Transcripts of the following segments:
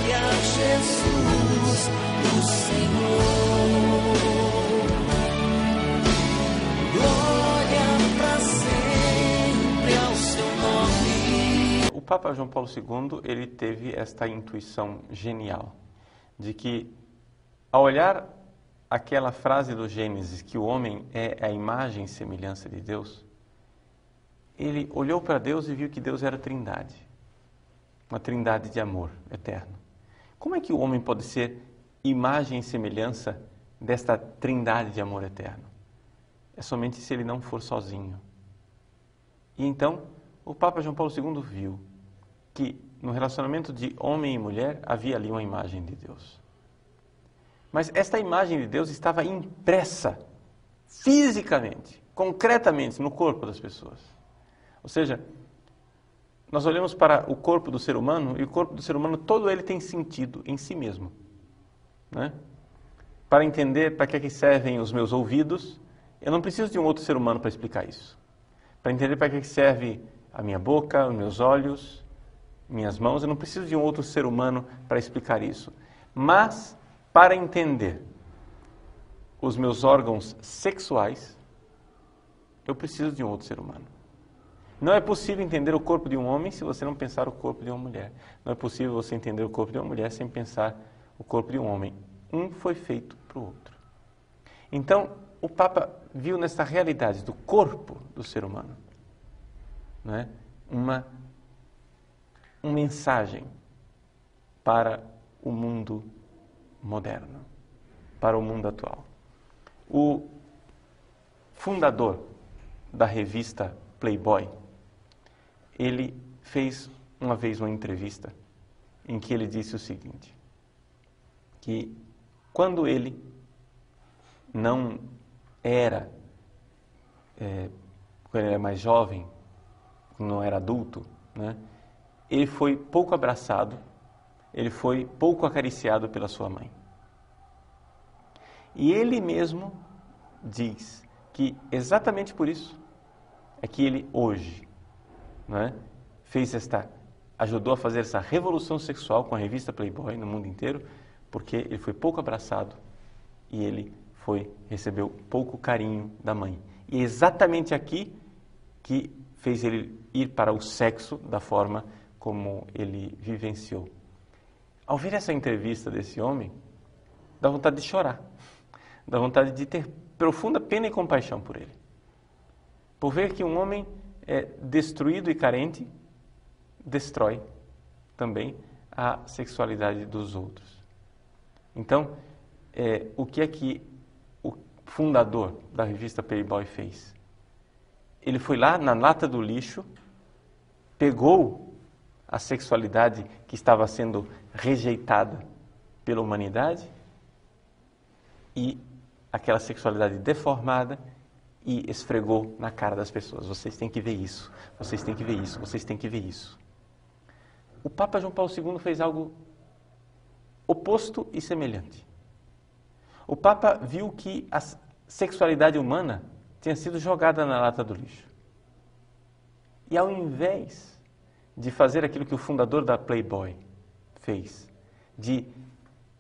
Glória a Jesus, o Senhor. Glória para sempre ao seu nome. O Papa João Paulo II, ele teve esta intuição genial de que, ao olhar aquela frase do Gênesis, que o homem é a imagem e semelhança de Deus, ele olhou para Deus e viu que Deus era trindade, uma trindade de amor eterno. Como é que o homem pode ser imagem e semelhança desta trindade de amor eterno? É somente se ele não for sozinho. E então, o Papa João Paulo II viu que no relacionamento de homem e mulher havia ali uma imagem de Deus. Mas esta imagem de Deus estava impressa fisicamente, concretamente no corpo das pessoas. Ou seja, nós olhamos para o corpo do ser humano e o corpo do ser humano, todo ele tem sentido em si mesmo, né? Para entender para que servem os meus ouvidos, eu não preciso de um outro ser humano para explicar isso. Para entender para que serve a minha boca, os meus olhos, minhas mãos, eu não preciso de um outro ser humano para explicar isso. Mas, para entender os meus órgãos sexuais, eu preciso de um outro ser humano. Não é possível entender o corpo de um homem se você não pensar o corpo de uma mulher. Não é possível você entender o corpo de uma mulher sem pensar o corpo de um homem. Um foi feito para o outro. Então, o Papa viu nessa realidade do corpo do ser humano, né, uma mensagem para o mundo moderno, para o mundo atual. O fundador da revista Playboy, ele fez uma vez uma entrevista em que ele disse o seguinte, que quando ele não era, quando ele era mais jovem, não era adulto, né, ele foi pouco abraçado, ele foi pouco acariciado pela sua mãe. E ele mesmo diz que exatamente por isso é que ele hoje, né, ajudou a fazer essa revolução sexual com a revista Playboy no mundo inteiro, porque ele foi pouco abraçado e ele recebeu pouco carinho da mãe. E é exatamente aqui que fez ele ir para o sexo da forma como ele vivenciou. Ao ver essa entrevista desse homem, dá vontade de chorar, dá vontade de ter profunda pena e compaixão por ele. Por ver que um homem destruído e carente destrói também a sexualidade dos outros. Então, o que é que o fundador da revista Playboy fez? Ele foi lá na lata do lixo, pegou a sexualidade que estava sendo rejeitada pela humanidade e aquela sexualidade deformada e esfregou na cara das pessoas. Vocês têm que ver isso, vocês têm que ver isso, vocês têm que ver isso. O Papa João Paulo II fez algo oposto e semelhante. O Papa viu que a sexualidade humana tinha sido jogada na lata do lixo. E ao invés de fazer aquilo que o fundador da Playboy fez, de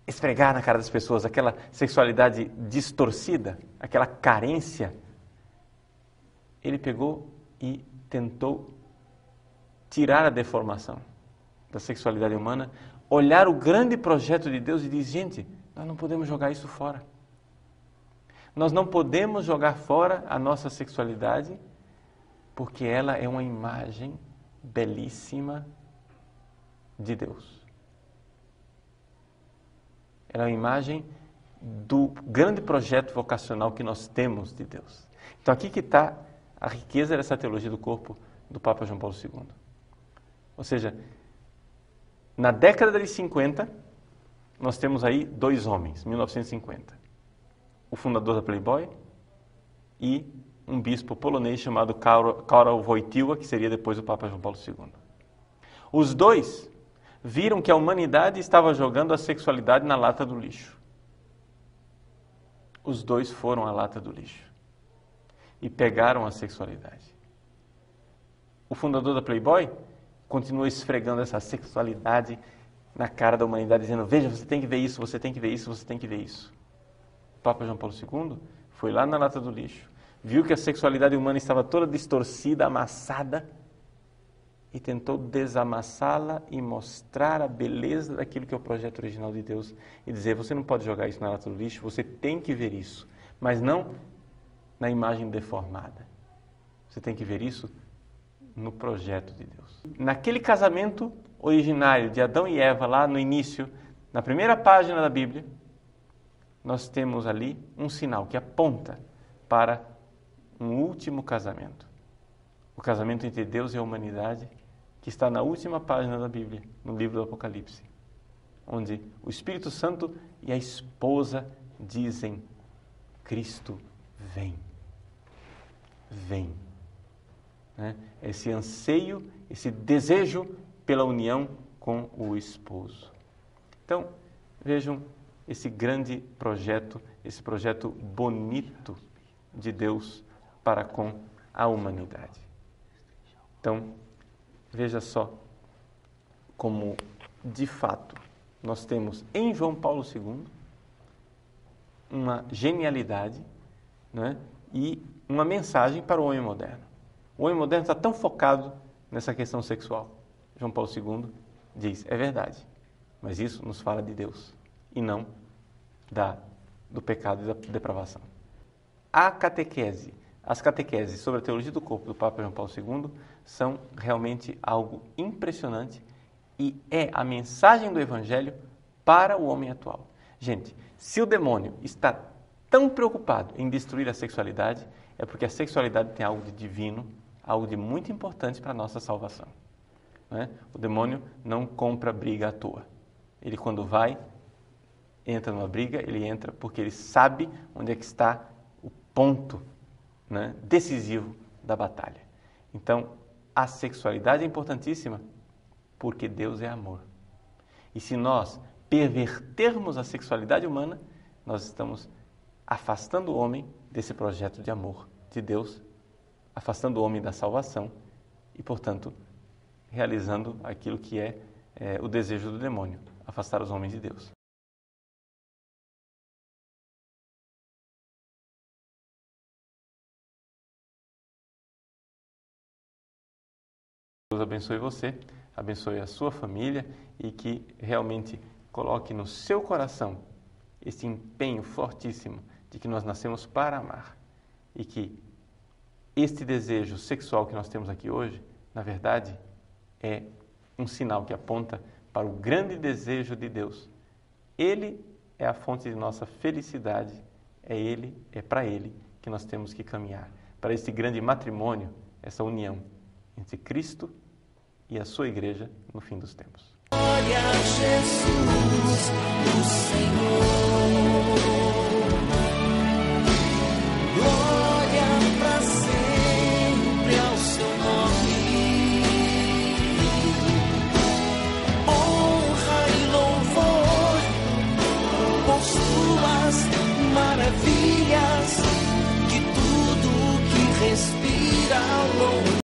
esfregar na cara das pessoas aquela sexualidade distorcida, aquela carência, ele pegou e tentou tirar a deformação da sexualidade humana, olhar o grande projeto de Deus e dizer, gente, nós não podemos jogar isso fora. Nós não podemos jogar fora a nossa sexualidade porque ela é uma imagem belíssima de Deus. Ela é uma imagem do grande projeto vocacional que nós temos de Deus. Então aqui que está a riqueza dessa teologia do corpo do Papa João Paulo II. Ou seja, na década de 50, nós temos aí dois homens, 1950. O fundador da Playboy e um bispo polonês chamado Karol Wojtyła, que seria depois o Papa João Paulo II. Os dois viram que a humanidade estava jogando a sexualidade na lata do lixo. Os dois foram à lata do lixo e pegaram a sexualidade. O fundador da Playboy continuou esfregando essa sexualidade na cara da humanidade, dizendo, veja, você tem que ver isso, você tem que ver isso, você tem que ver isso. O Papa João Paulo II foi lá na lata do lixo, viu que a sexualidade humana estava toda distorcida, amassada, e tentou desamassá-la e mostrar a beleza daquilo que é o projeto original de Deus e dizer, você não pode jogar isso na lata do lixo, você tem que ver isso, mas não na imagem deformada. Você tem que ver isso no projeto de Deus. Naquele casamento originário de Adão e Eva, lá no início, na primeira página da Bíblia, nós temos ali um sinal que aponta para um último casamento. O casamento entre Deus e a humanidade, que está na última página da Bíblia, no livro do Apocalipse, onde o Espírito Santo e a esposa dizem, Cristo vem. Vem. Né? Esse anseio, esse desejo pela união com o esposo. Então, vejam esse grande projeto, esse projeto bonito de Deus para com a humanidade. Então, veja só como, de fato, nós temos em João Paulo II uma genialidade, né, e uma mensagem para o homem moderno. O homem moderno está tão focado nessa questão sexual. João Paulo II diz, é verdade, mas isso nos fala de Deus e não do pecado e da depravação. A catequese, as catequeses sobre a teologia do corpo do Papa João Paulo II são realmente algo impressionante e é a mensagem do Evangelho para o homem atual. Gente, se o demônio está tão preocupado em destruir a sexualidade, é porque a sexualidade tem algo de divino, algo de muito importante para a nossa salvação. Né? O demônio não compra briga à toa. Ele, quando entra numa briga, ele entra porque ele sabe onde é que está o ponto, né, decisivo da batalha. Então, a sexualidade é importantíssima porque Deus é amor. E se nós pervertermos a sexualidade humana, nós estamos afastando o homem desse projeto de amor de Deus, afastando o homem da salvação e, portanto, realizando aquilo que é o desejo do demônio, afastar os homens de Deus. Deus abençoe você, abençoe a sua família e que realmente coloque no seu coração esse empenho fortíssimo de que nós nascemos para amar e que este desejo sexual que nós temos aqui hoje, na verdade, é um sinal que aponta para o grande desejo de Deus. Ele é a fonte de nossa felicidade, é para Ele que nós temos que caminhar, para este grande matrimônio, essa união entre Cristo e a sua igreja no fim dos tempos. Glória a Jesus, o Senhor. Glória para sempre ao seu nome. Honra e louvor por suas maravilhas, que tudo que respira ao longo